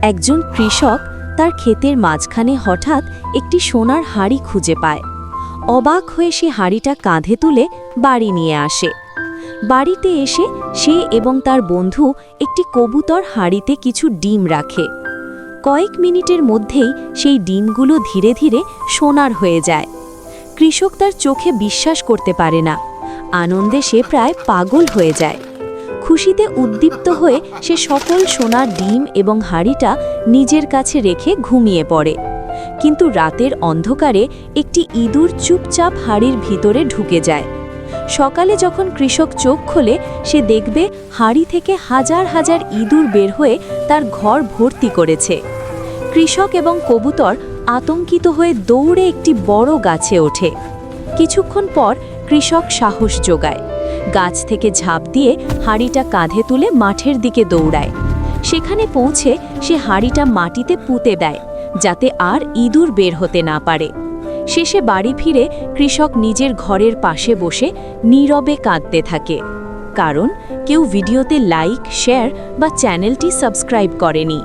একজন কৃষক তার ক্ষেতের মাঝখানে হঠাৎ একটি সোনার হাঁড়ি খুঁজে পায়। অবাক হয়ে সে হাঁড়িটা কাঁধে তুলে বাড়ি নিয়ে আসে। বাড়িতে এসে সে এবং তার বন্ধু একটি কবুতর হাঁড়িতে কিছু ডিম রাখে। কয়েক মিনিটের মধ্যেই সেই ডিমগুলো ধীরে ধীরে সোনার হয়ে যায়। কৃষক তার চোখে বিশ্বাস করতে পারে না। আনন্দে সে প্রায় পাগল হয়ে যায়। খুশিতে উদ্দীপ্ত হয়ে সে সকল সোনার ডিম এবং হাঁড়িটা নিজের কাছে রেখে ঘুমিয়ে পড়ে। কিন্তু রাতের অন্ধকারে একটি ইঁদুর চুপচাপ হাঁড়ির ভিতরে ঢুকে যায়। সকালে যখন কৃষক চোখ খোলে সে দেখবে হাঁড়ি থেকে হাজার হাজার ইঁদুর বের হয়ে তার ঘর ভর্তি করেছে। কৃষক এবং কবুতর আতঙ্কিত হয়ে দৌড়ে একটি বড় গাছে ওঠে। কিছুক্ষণ পর কৃষক সাহস জোগায়। গাছ থেকে ঝাঁপ দিয়ে হাঁড়িটা কাঁধে তুলে মাঠের দিকে দৌড়ায়। সেখানে পৌঁছে সে হাঁড়িটা মাটিতে পুঁতে দেয়, যাতে আর ইঁদুর বের হতে না পারে। শেষে বাড়ি ফিরে কৃষক নিজের ঘরের পাশে বসে নীরবে কাঁদতে থাকে, কারণ কেউ ভিডিওতে লাইক, শেয়ার বা চ্যানেলটি সাবস্ক্রাইব করেনি।